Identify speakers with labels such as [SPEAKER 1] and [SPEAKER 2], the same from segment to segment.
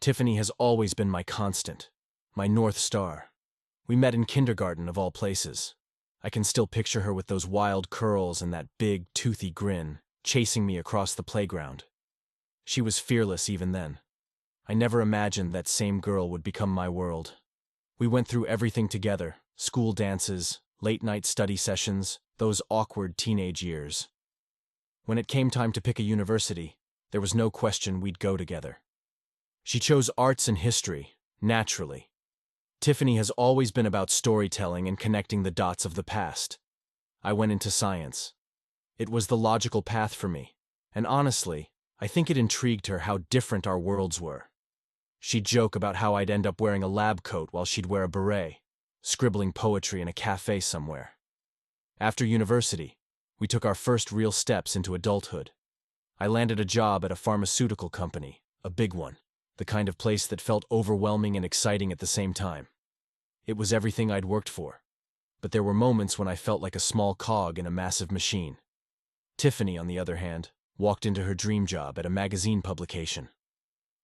[SPEAKER 1] Tiffany has always been my constant, my North Star. We met in kindergarten, of all places. I can still picture her with those wild curls and that big, toothy grin, chasing me across the playground. She was fearless even then. I never imagined that same girl would become my world. We went through everything together: school dances, late-night study sessions, those awkward teenage years. When it came time to pick a university, there was no question we'd go together. She chose arts and history, naturally. Tiffany has always been about storytelling and connecting the dots of the past. I went into science. It was the logical path for me, and honestly, I think it intrigued her how different our worlds were. She'd joke about how I'd end up wearing a lab coat while she'd wear a beret, scribbling poetry in a cafe somewhere. After university, we took our first real steps into adulthood. I landed a job at a pharmaceutical company, a big one, the kind of place that felt overwhelming and exciting at the same time. It was everything I'd worked for, but there were moments when I felt like a small cog in a massive machine. Tiffany, on the other hand, walked into her dream job at a magazine publication.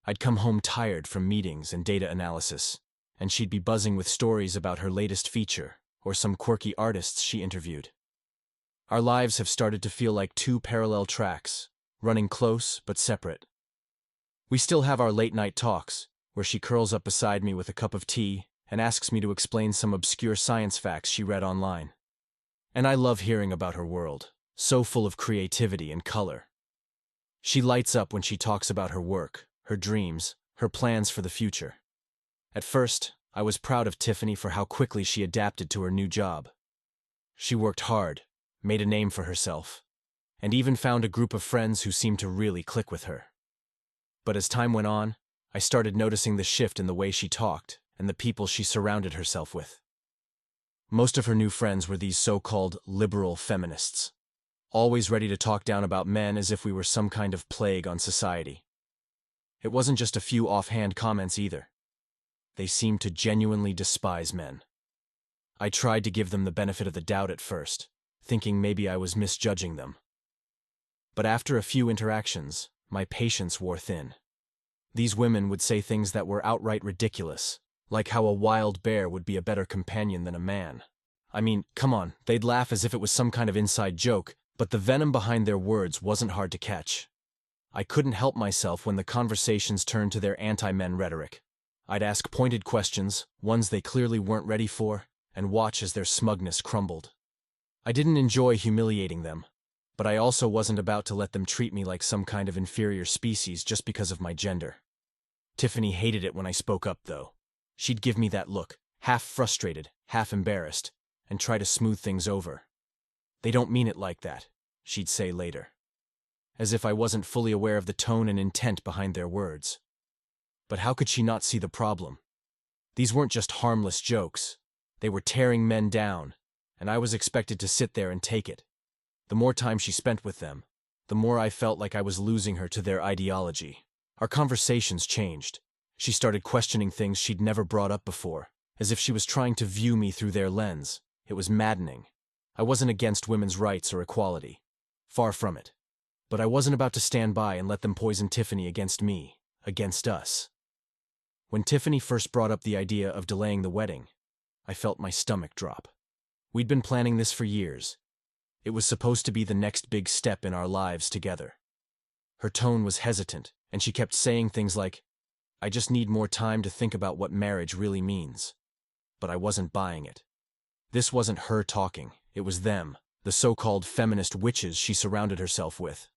[SPEAKER 1] I'd come home tired from meetings and data analysis, and she'd be buzzing with stories about her latest feature or some quirky artists she interviewed. Our lives have started to feel like two parallel tracks, running close but separate. We still have our late-night talks, where she curls up beside me with a cup of tea and asks me to explain some obscure science facts she read online. And I love hearing about her world, so full of creativity and color. She lights up when she talks about her work, her dreams, her plans for the future. At first, I was proud of Tiffany for how quickly she adapted to her new job. She worked hard, made a name for herself, and even found a group of friends who seemed to really click with her. But as time went on, I started noticing the shift in the way she talked and the people she surrounded herself with. Most of her new friends were these so-called liberal feminists, always ready to talk down about men as if we were some kind of plague on society. It wasn't just a few offhand comments either. They seemed to genuinely despise men. I tried to give them the benefit of the doubt at first, thinking maybe I was misjudging them. But after a few interactions, my patience wore thin. These women would say things that were outright ridiculous, like how a wild bear would be a better companion than a man. I mean, come on, they'd laugh as if it was some kind of inside joke, but the venom behind their words wasn't hard to catch. I couldn't help myself when the conversations turned to their anti-men rhetoric. I'd ask pointed questions, ones they clearly weren't ready for, and watch as their smugness crumbled. I didn't enjoy humiliating them, but I also wasn't about to let them treat me like some kind of inferior species just because of my gender. Tiffany hated it when I spoke up, though. She'd give me that look, half frustrated, half embarrassed, and try to smooth things over. "They don't mean it like that," she'd say later, as if I wasn't fully aware of the tone and intent behind their words. But how could she not see the problem? These weren't just harmless jokes. They were tearing men down, and I was expected to sit there and take it. The more time she spent with them, the more I felt like I was losing her to their ideology. Our conversations changed. She started questioning things she'd never brought up before, as if she was trying to view me through their lens. It was maddening. I wasn't against women's rights or equality. Far from it. But I wasn't about to stand by and let them poison Tiffany against me, against us. When Tiffany first brought up the idea of delaying the wedding, I felt my stomach drop. We'd been planning this for years. It was supposed to be the next big step in our lives together. Her tone was hesitant, and she kept saying things like, "I just need more time to think about what marriage really means." But I wasn't buying it. This wasn't her talking, it was them, the so-called feminist witches she surrounded herself with,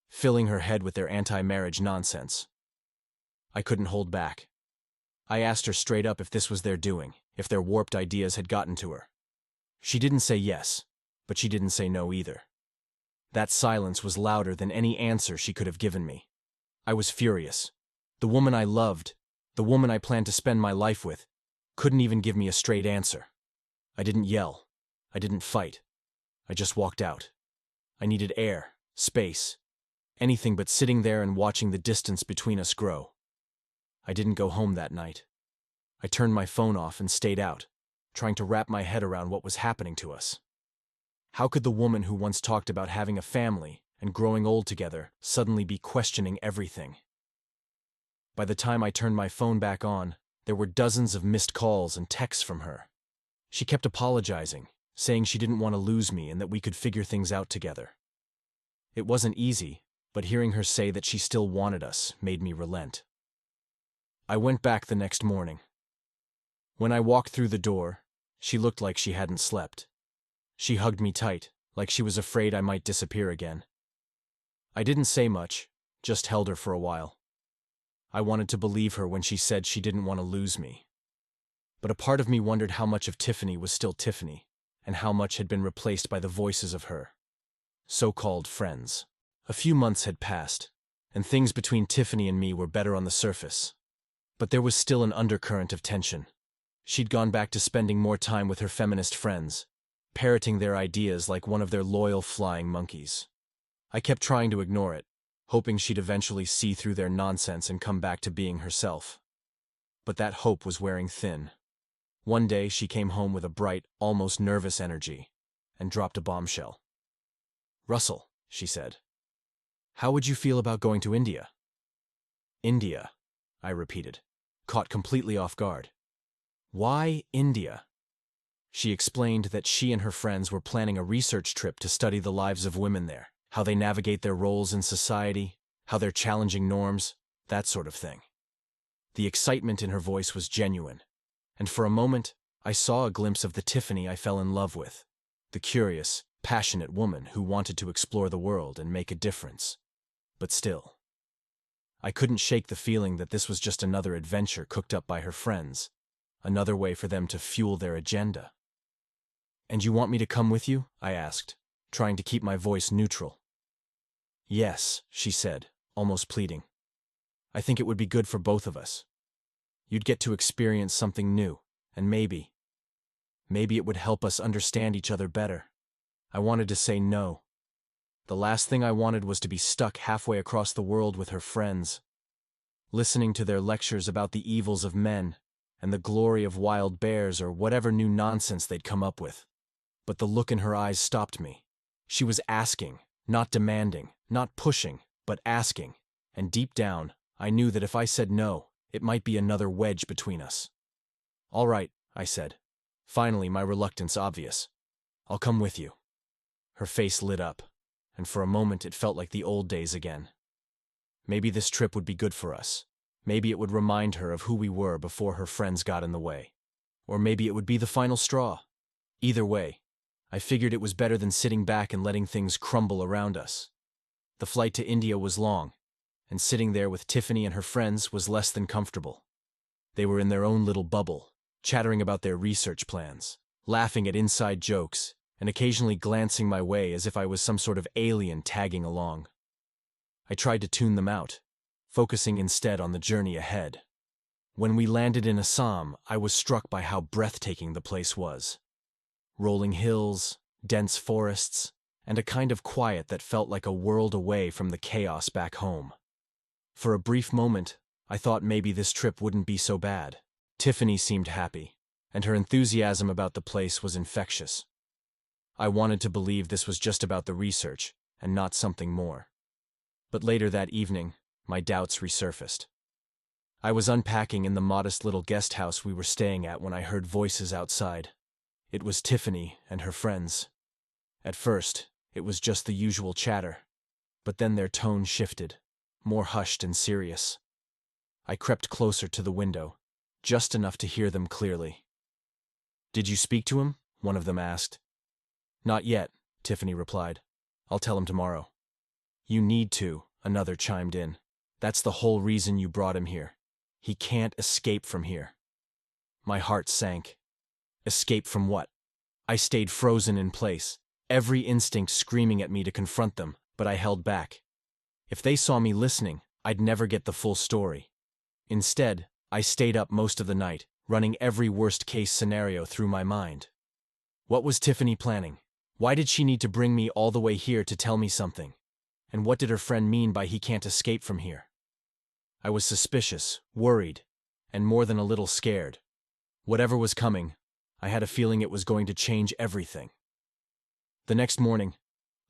[SPEAKER 1] filling her head with their anti-marriage nonsense. I couldn't hold back. I asked her straight up if this was their doing, if their warped ideas had gotten to her. She didn't say yes, but she didn't say no either. That silence was louder than any answer she could have given me. I was furious. The woman I loved, the woman I planned to spend my life with, couldn't even give me a straight answer. I didn't yell. I didn't fight. I just walked out. I needed air, space, anything but sitting there and watching the distance between us grow. I didn't go home that night. I turned my phone off and stayed out, trying to wrap my head around what was happening to us. How could the woman who once talked about having a family and growing old together suddenly be questioning everything? By the time I turned my phone back on, there were dozens of missed calls and texts from her. She kept apologizing, saying she didn't want to lose me and that we could figure things out together. It wasn't easy, but hearing her say that she still wanted us made me relent. I went back the next morning. When I walked through the door, she looked like she hadn't slept. She hugged me tight, like she was afraid I might disappear again. I didn't say much, just held her for a while. I wanted to believe her when she said she didn't want to lose me. But a part of me wondered how much of Tiffany was still Tiffany, and how much had been replaced by the voices of her so-called friends. A few months had passed, and things between Tiffany and me were better on the surface. But there was still an undercurrent of tension. She'd gone back to spending more time with her feminist friends, parroting their ideas like one of their loyal flying monkeys. I kept trying to ignore it, hoping she'd eventually see through their nonsense and come back to being herself. But that hope was wearing thin. One day she came home with a bright, almost nervous energy, and dropped a bombshell. "Russell," she said, "how would you feel about going to India?" "India," I repeated, caught completely off guard. "Why India?" She explained that she and her friends were planning a research trip to study the lives of women there, how they navigate their roles in society, how they're challenging norms, that sort of thing. The excitement in her voice was genuine, and for a moment, I saw a glimpse of the Tiffany I fell in love with, the curious, passionate woman who wanted to explore the world and make a difference. But still, I couldn't shake the feeling that this was just another adventure cooked up by her friends, another way for them to fuel their agenda. "And you want me to come with you?" I asked, trying to keep my voice neutral. "Yes," she said, almost pleading. "I think it would be good for both of us. You'd get to experience something new, and maybe it would help us understand each other better." I wanted to say no. The last thing I wanted was to be stuck halfway across the world with her friends, listening to their lectures about the evils of men and the glory of wild bears or whatever new nonsense they'd come up with. But the look in her eyes stopped me. She was asking, not demanding, not pushing, but asking, and deep down, I knew that if I said no, it might be another wedge between us. "All right," I said, finally my reluctance obvious. "I'll come with you." Her face lit up, and for a moment it felt like the old days again. Maybe this trip would be good for us. Maybe it would remind her of who we were before her friends got in the way. Or maybe it would be the final straw. Either way, I figured it was better than sitting back and letting things crumble around us. The flight to India was long, and sitting there with Tiffany and her friends was less than comfortable. They were in their own little bubble, chattering about their research plans, laughing at inside jokes, and occasionally glancing my way as if I was some sort of alien tagging along. I tried to tune them out, focusing instead on the journey ahead. When we landed in Assam, I was struck by how breathtaking the place was. Rolling hills, dense forests, and a kind of quiet that felt like a world away from the chaos back home. For a brief moment, I thought maybe this trip wouldn't be so bad. Tiffany seemed happy, and her enthusiasm about the place was infectious. I wanted to believe this was just about the research, and not something more. But later that evening, my doubts resurfaced. I was unpacking in the modest little guest house we were staying at when I heard voices outside. It was Tiffany and her friends. At first, it was just the usual chatter, but then their tone shifted, more hushed and serious. I crept closer to the window, just enough to hear them clearly. "Did you speak to him?" one of them asked. "Not yet," Tiffany replied. "I'll tell him tomorrow." "You need to," another chimed in. "That's the whole reason you brought him here. He can't escape from here." My heart sank. Escape from what? I stayed frozen in place, every instinct screaming at me to confront them, but I held back. If they saw me listening, I'd never get the full story. Instead, I stayed up most of the night, running every worst-case scenario through my mind. What was Tiffany planning? Why did she need to bring me all the way here to tell me something? And what did her friend mean by he can't escape from here? I was suspicious, worried, and more than a little scared. Whatever was coming, I had a feeling it was going to change everything. The next morning,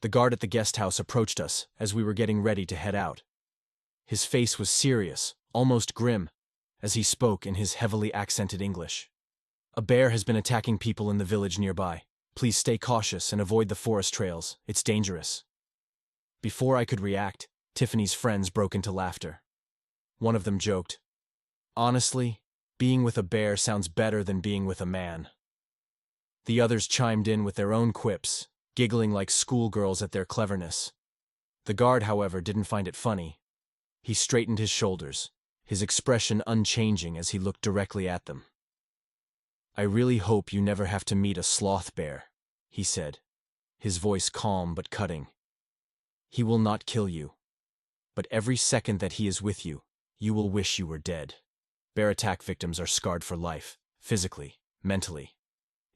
[SPEAKER 1] the guard at the guest house approached us as we were getting ready to head out. His face was serious, almost grim, as he spoke in his heavily accented English. "A bear has been attacking people in the village nearby. Please stay cautious and avoid the forest trails. It's dangerous." Before I could react, Tiffany's friends broke into laughter. One of them joked, "Honestly, being with a bear sounds better than being with a man." The others chimed in with their own quips, giggling like schoolgirls at their cleverness. The guard, however, didn't find it funny. He straightened his shoulders, his expression unchanging as he looked directly at them. "I really hope you never have to meet a sloth bear," he said, his voice calm but cutting. "He will not kill you, but every second that he is with you, you will wish you were dead. Bear attack victims are scarred for life, physically, mentally.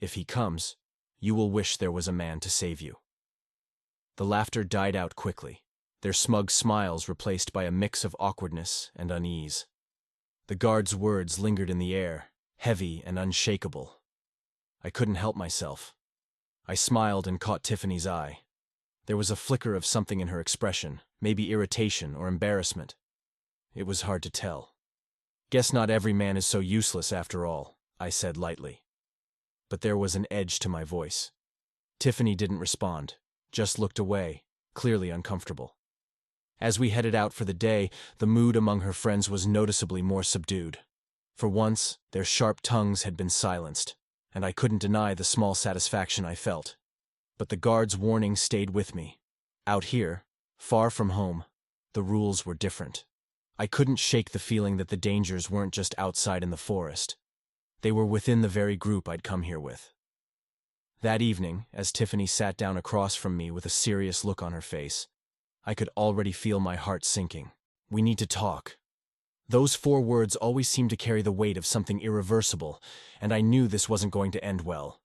[SPEAKER 1] If he comes, you will wish there was a man to save you." The laughter died out quickly, their smug smiles replaced by a mix of awkwardness and unease. The guard's words lingered in the air, heavy and unshakable. I couldn't help myself. I smiled and caught Tiffany's eye. There was a flicker of something in her expression, maybe irritation or embarrassment. It was hard to tell. "Guess not every man is so useless after all," I said lightly. But there was an edge to my voice. Tiffany didn't respond, just looked away, clearly uncomfortable. As we headed out for the day, the mood among her friends was noticeably more subdued. For once, their sharp tongues had been silenced, and I couldn't deny the small satisfaction I felt. But the guard's warning stayed with me. Out here, far from home, the rules were different. I couldn't shake the feeling that the dangers weren't just outside in the forest. They were within the very group I'd come here with. That evening, as Tiffany sat down across from me with a serious look on her face, I could already feel my heart sinking. "We need to talk." Those 4 words always seemed to carry the weight of something irreversible, and I knew this wasn't going to end well.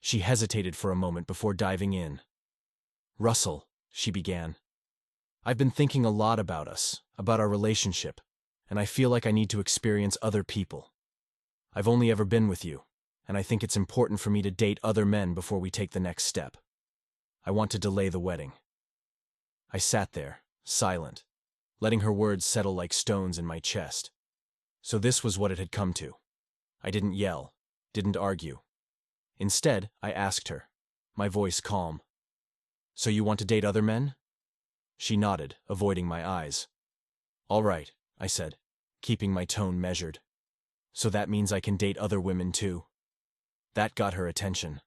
[SPEAKER 1] She hesitated for a moment before diving in. "Russell," she began, "I've been thinking a lot about us, about our relationship, and I feel like I need to experience other people. I've only ever been with you, and I think it's important for me to date other men before we take the next step. I want to delay the wedding." I sat there, silent, letting her words settle like stones in my chest. So this was what it had come to. I didn't yell, didn't argue. Instead, I asked her, my voice calm, "So you want to date other men?" She nodded, avoiding my eyes. "All right," I said, keeping my tone measured. "So that means I can date other women too?" That got her attention.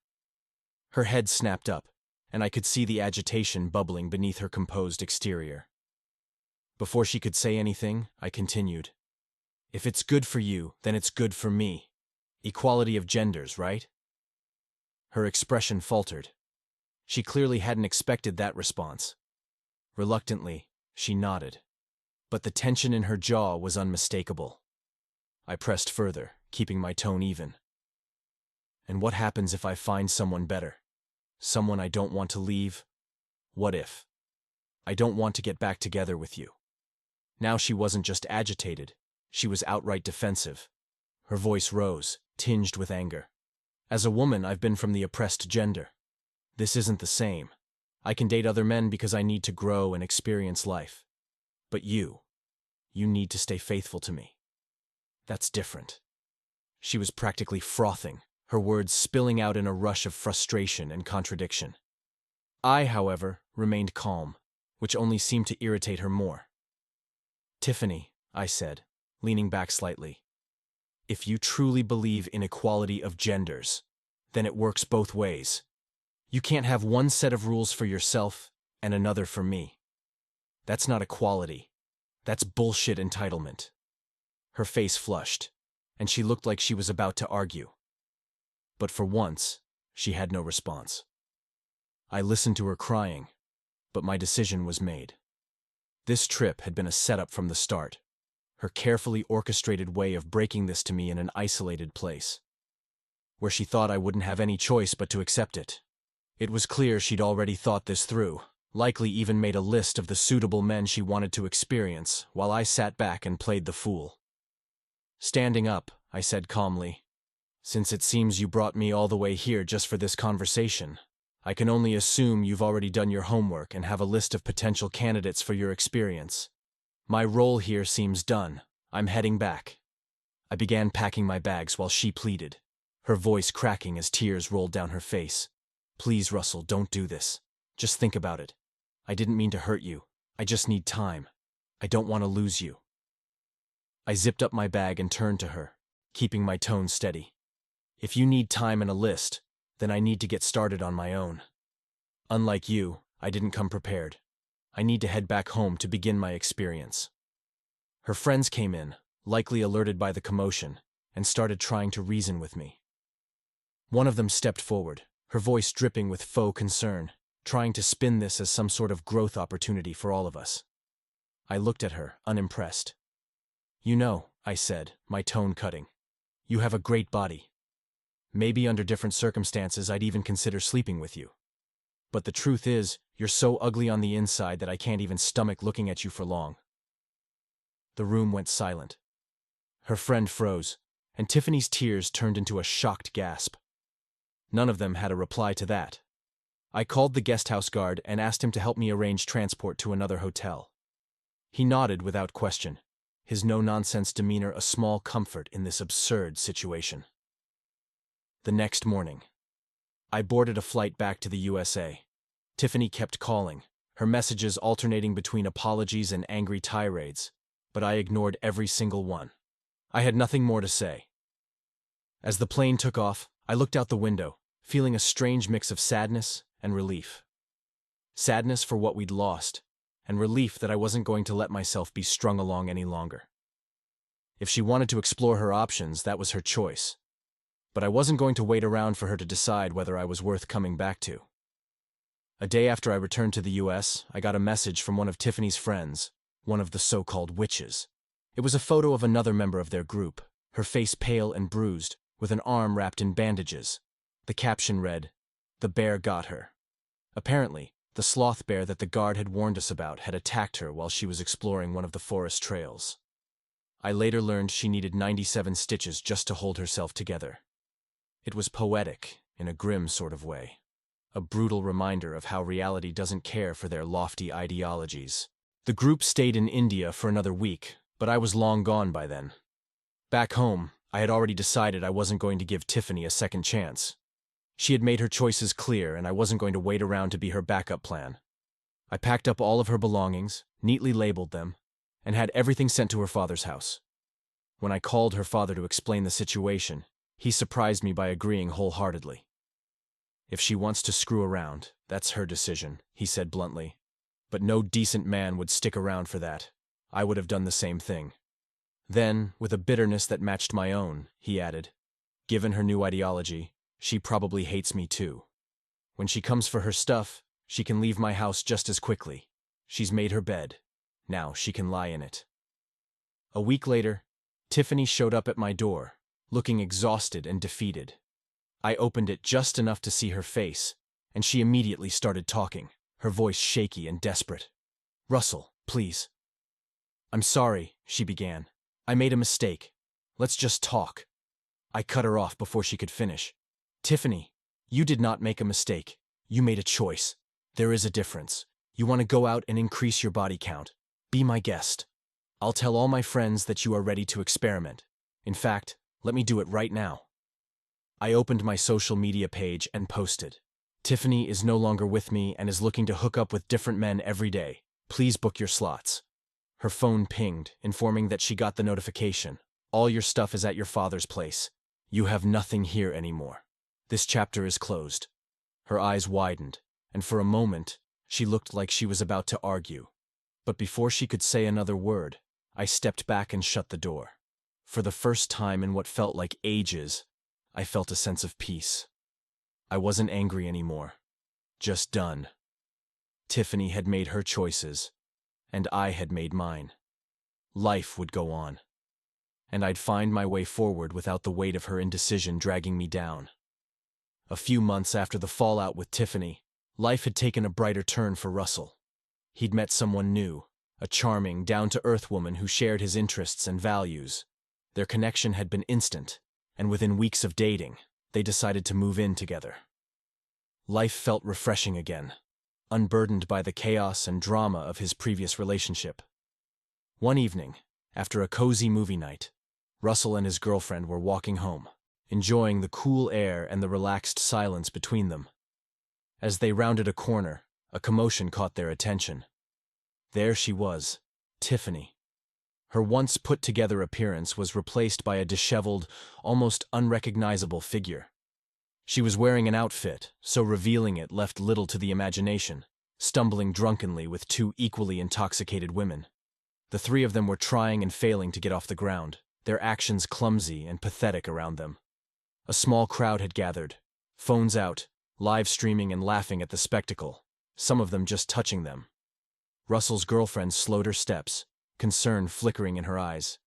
[SPEAKER 1] Her head snapped up, and I could see the agitation bubbling beneath her composed exterior. Before she could say anything, I continued, "If it's good for you, then it's good for me. Equality of genders, right?" Her expression faltered. She clearly hadn't expected that response. Reluctantly, she nodded. But the tension in her jaw was unmistakable. I pressed further, keeping my tone even. "And what happens if I find someone better? Someone I don't want to leave? What if? I don't want to get back together with you." Now she wasn't just agitated, she was outright defensive. Her voice rose, tinged with anger. "As a woman, I've been from the oppressed gender. This isn't the same. I can date other men because I need to grow and experience life. But you need to stay faithful to me. That's different." She was practically frothing, her words spilling out in a rush of frustration and contradiction. I, however, remained calm, which only seemed to irritate her more. "Tiffany," I said, leaning back slightly, "if you truly believe in equality of genders, then it works both ways. You can't have one set of rules for yourself and another for me. That's not equality. That's bullshit entitlement." Her face flushed, and she looked like she was about to argue. But for once, she had no response. I listened to her crying, but my decision was made. This trip had been a setup from the start, her carefully orchestrated way of breaking this to me in an isolated place, where she thought I wouldn't have any choice but to accept it. It was clear she'd already thought this through, likely even made a list of the suitable men she wanted to experience, while I sat back and played the fool. Standing up, I said calmly, "Since it seems you brought me all the way here just for this conversation, I can only assume you've already done your homework and have a list of potential candidates for your experience. My role here seems done. I'm heading back. I began packing my bags while she pleaded, her voice cracking as tears rolled down her face. Please, Russell, don't do this. Just think about it. I didn't mean to hurt you. I just need time. I don't want to lose you. I zipped up my bag and turned to her, keeping my tone steady. If you need time and a list, then I need to get started on my own. Unlike you, I didn't come prepared. I need to head back home to begin my experience. Her friends came in, likely alerted by the commotion, and started trying to reason with me. One of them stepped forward, her voice dripping with faux concern, trying to spin this as some sort of growth opportunity for all of us. I looked at her, unimpressed. You know, I said, my tone cutting. You have a great body. Maybe under different circumstances I'd even consider sleeping with you. But the truth is, you're so ugly on the inside that I can't even stomach looking at you for long. The room went silent. Her friend froze, and Tiffany's tears turned into a shocked gasp. None of them had a reply to that. I called the guest house guard and asked him to help me arrange transport to another hotel. He nodded without question, his no-nonsense demeanor a small comfort in this absurd situation. The next morning, I boarded a flight back to the USA. Tiffany kept calling, her messages alternating between apologies and angry tirades, but I ignored every single one. I had nothing more to say. As the plane took off, I looked out the window, feeling a strange mix of sadness and relief. Sadness for what we'd lost, and relief that I wasn't going to let myself be strung along any longer. If she wanted to explore her options, that was her choice. But I wasn't going to wait around for her to decide whether I was worth coming back to. A day after I returned to the US, I got a message from one of Tiffany's friends, one of the so-called witches. It was a photo of another member of their group, her face pale and bruised, with an arm wrapped in bandages. The caption read, "The bear got her." Apparently, the sloth bear that the guard had warned us about had attacked her while she was exploring one of the forest trails. I later learned she needed 97 stitches just to hold herself together. It was poetic, in a grim sort of way. A brutal reminder of how reality doesn't care for their lofty ideologies. The group stayed in India for another week, but I was long gone by then. Back home, I had already decided I wasn't going to give Tiffany a second chance. She had made her choices clear, and I wasn't going to wait around to be her backup plan. I packed up all of her belongings, neatly labeled them, and had everything sent to her father's house. When I called her father to explain the situation, he surprised me by agreeing wholeheartedly. If she wants to screw around, that's her decision, he said bluntly. But no decent man would stick around for that. I would have done the same thing. Then, with a bitterness that matched my own, he added, "Given her new ideology, she probably hates me too. When she comes for her stuff, she can leave my house just as quickly. She's made her bed. Now she can lie in it." A week later, Tiffany showed up at my door, looking exhausted and defeated. I opened it just enough to see her face, and she immediately started talking, her voice shaky and desperate. "Russell, please." "I'm sorry," she began. "I made a mistake. Let's just talk." I cut her off before she could finish. "Tiffany, you did not make a mistake. You made a choice. There is a difference. You want to go out and increase your body count. Be my guest. I'll tell all my friends that you are ready to experiment. In fact, let me do it right now." I opened my social media page and posted, "Tiffany is no longer with me and is looking to hook up with different men every day. Please book your slots." Her phone pinged, informing that she got the notification. "All your stuff is at your father's place. You have nothing here anymore. This chapter is closed." Her eyes widened, and for a moment, she looked like she was about to argue. But before she could say another word, I stepped back and shut the door. For the first time in what felt like ages, I felt a sense of peace. I wasn't angry anymore. Just done. Tiffany had made her choices, and I had made mine. Life would go on, and I'd find my way forward without the weight of her indecision dragging me down. A few months after the fallout with Tiffany, life had taken a brighter turn for Russell. He'd met someone new, a charming, down-to-earth woman who shared his interests and values. Their connection had been instant, and within weeks of dating, they decided to move in together. Life felt refreshing again, unburdened by the chaos and drama of his previous relationship. One evening, After a cozy movie night, Russell and his girlfriend were walking home, enjoying the cool air and the relaxed silence between them. As they rounded a corner, a commotion caught their attention. There she was, Tiffany. Her once put-together appearance was replaced by a disheveled, almost unrecognizable figure. She was wearing an outfit, so revealing it left little to the imagination, stumbling drunkenly with two equally intoxicated women. The three of them were trying and failing to get off the ground, their actions clumsy and pathetic around them. A small crowd had gathered, phones out, live streaming and laughing at the spectacle, some of them just touching them. Russell's girlfriend slowed her steps, concern flickering in her eyes.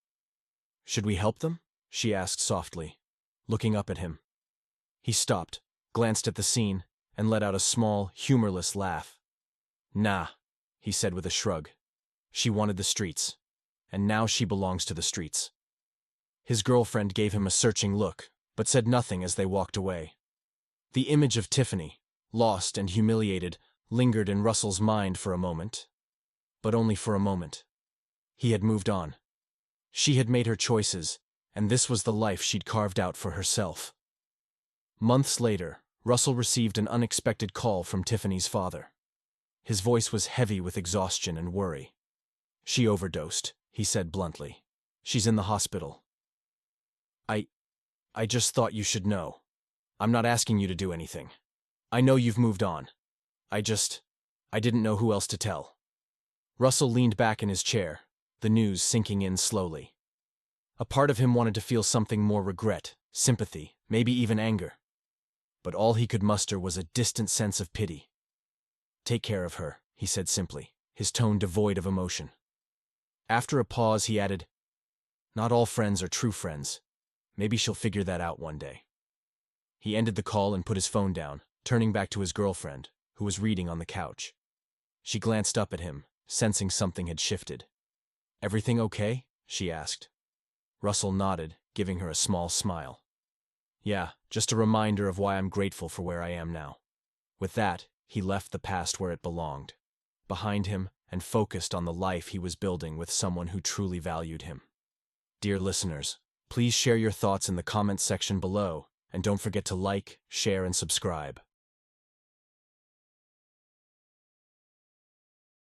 [SPEAKER 1] "Should we help them?" she asked softly, looking up at him. He stopped, glanced at the scene, and let out a small, humorless laugh. "Nah," he said with a shrug. She wanted the streets, and now she belongs to the streets. His girlfriend gave him a searching look, but said nothing as they walked away. The image of Tiffany, lost and humiliated, lingered in Russell's mind for a moment. But only for a moment. He had moved on. She had made her choices, and this was the life she'd carved out for herself. Months later, Russell received an unexpected call from Tiffany's father. His voice was heavy with exhaustion and worry. "She overdosed," he said bluntly. "She's in the hospital." I just thought you should know. I'm not asking you to do anything. I know you've moved on. I didn't know who else to tell." Russell leaned back in his chair, the news sinking in slowly. A part of him wanted to feel something more: regret, sympathy, maybe even anger. But all he could muster was a distant sense of pity. "Take care of her," he said simply, his tone devoid of emotion. After a pause, he added, "Not all friends are true friends. Maybe she'll figure that out one day." He ended the call and put his phone down, turning back to his girlfriend, who was reading on the couch. She glanced up at him, sensing something had shifted. "Everything okay?" she asked. Russell nodded, giving her a small smile. "Yeah, just a reminder of why I'm grateful for where I am now." With that, he left the past where it belonged, behind him, and focused on the life he was building with someone who truly valued him. Dear listeners, please share your thoughts in the comments section below, and don't forget to like, share, and subscribe.